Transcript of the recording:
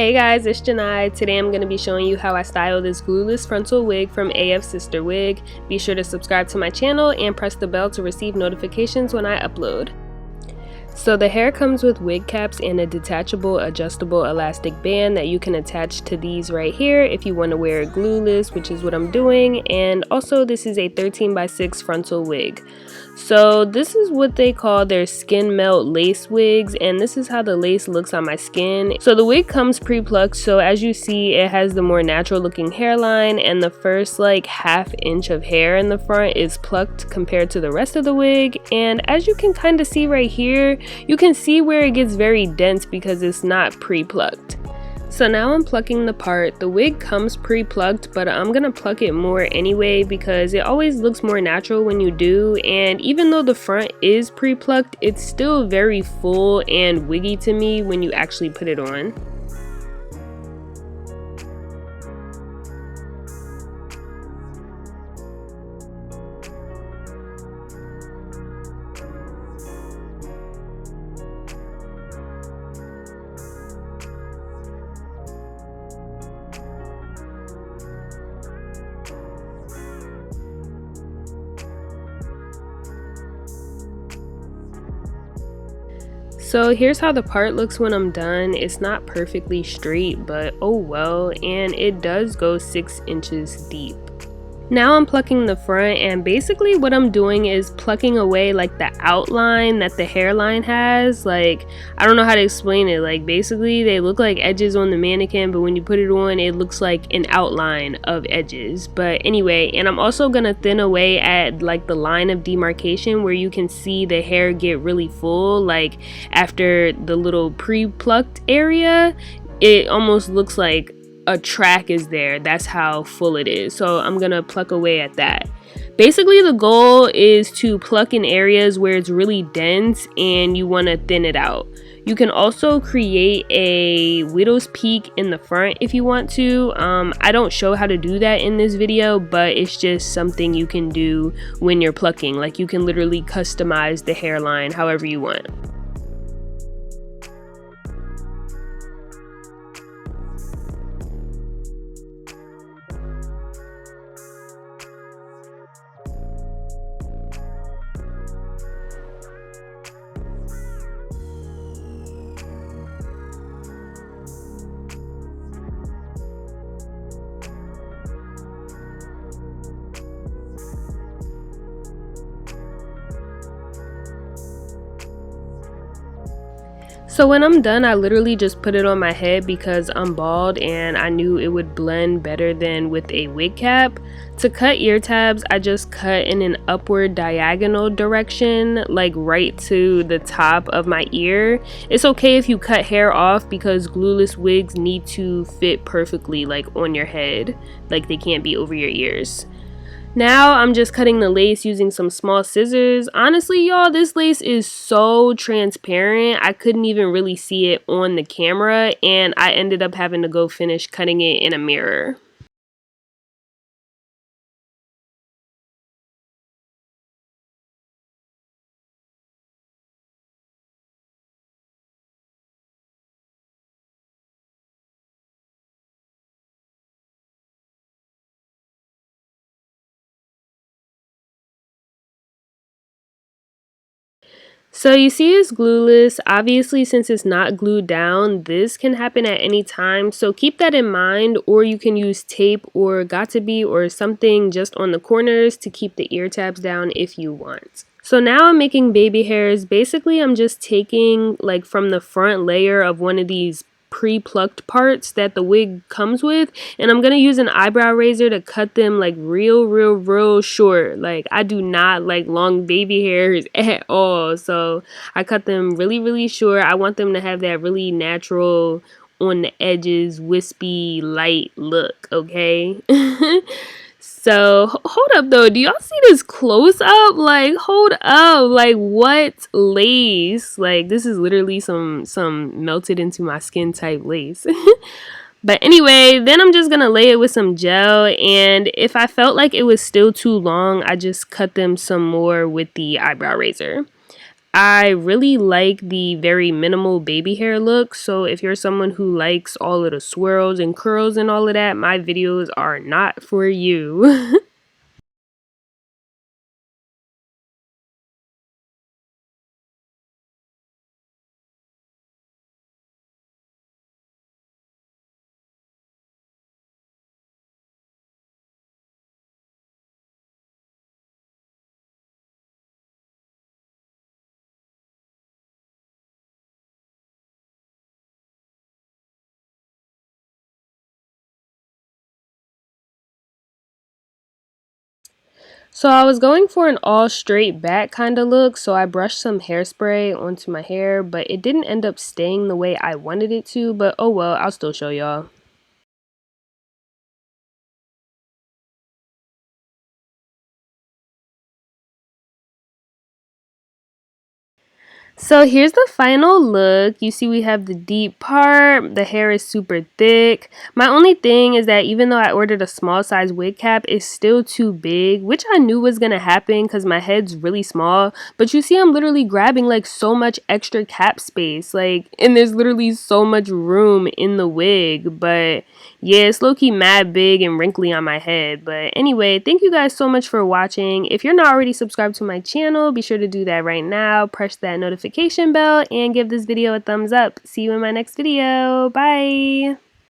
Hey guys, it's Janai. Today I'm going to be showing you how I style this glueless frontal wig from Afsister Wig. Be sure to subscribe to my channel and press the bell to receive notifications when I upload. So the hair comes with wig caps and a detachable adjustable elastic band that you can attach to these right here if you want to wear it glueless, which is what I'm doing. And also this is a 13x6 frontal wig. So this is what they call their skin melt lace wigs, and this is how the lace looks on my skin. So the wig comes pre-plucked, so as you see it has the more natural looking hairline, and the first like ½ inch of hair in the front is plucked compared to the rest of the wig. And as you can kind of see right here, you can see where it gets very dense because it's not pre-plucked. So now I'm plucking the part. The wig comes pre-plucked, but I'm gonna pluck it more anyway because it always looks more natural when you do. And even though the front is pre-plucked, it's still very full and wiggy to me when you actually put it on. So here's how the part looks when I'm done. It's not perfectly straight, but oh well, and it does go 6 inches deep. Now I'm plucking the front, and basically what I'm doing is plucking away like the outline that the hairline has. Like, I don't know how to explain it. Like, basically they look like edges on the mannequin, but when you put it on it looks like an outline of edges. But anyway, and I'm also gonna thin away at like the line of demarcation where you can see the hair get really full. Like after the little pre-plucked area, it almost looks like a track is there. That's how full it is. So I'm gonna pluck away at that. Basically the goal is to pluck in areas where it's really dense and you want to thin it out. You can also create a widow's peak in the front if you want to. I don't show how to do that in this video, but it's just something you can do when you're plucking. Like, you can literally customize the hairline however you want. So when I'm done, I literally just put it on my head because I'm bald and I knew it would blend better than with a wig cap. To cut ear tabs, I just cut in an upward diagonal direction, like right to the top of my ear. It's okay if you cut hair off because glueless wigs need to fit perfectly like on your head. Like, they can't be over your ears. Now I'm just cutting the lace using some small scissors. Honestly, y'all, this lace is so transparent. I couldn't even really see it on the camera, and I ended up having to go finish cutting it in a mirror. So you see it's glueless. Obviously, since it's not glued down, this can happen at any time. So keep that in mind, or you can use tape or got-to-be or something just on the corners to keep the ear tabs down if you want. So now I'm making baby hairs. Basically, I'm just taking like from the front layer of one of these pre-plucked parts that the wig comes with, and I'm gonna use an eyebrow razor to cut them like real short. Like, I do not like long baby hairs at all, so I cut them really short. I want them to have that really natural, on the edges, wispy, light look, okay? So hold up though, do y'all see this close up? Like, hold up, like, what lace? Like, this is literally some melted into my skin type lace. But anyway, then I'm just gonna lay it with some gel, and if I felt like it was still too long, I just cut them some more with the eyebrow razor. I really like the very minimal baby hair look, so if you're someone who likes all of the swirls and curls and all of that, my videos are not for you. So I was going for an all straight back kind of look, so I brushed some hairspray onto my hair, but it didn't end up staying the way I wanted it to, but oh well, I'll still show y'all. So here's the final look. You see we have the deep part. The hair is super thick. My only thing is that even though I ordered a small size wig cap, it's still too big, which I knew was going to happen because my head's really small. But you see I'm literally grabbing like so much extra cap space. Like, and there's literally so much room in the wig. But yeah, it's low-key mad big and wrinkly on my head. But anyway, thank you guys so much for watching. If you're not already subscribed to my channel, be sure to do that right now. Press that notification bell and give this video a thumbs up. See you in my next video. Bye!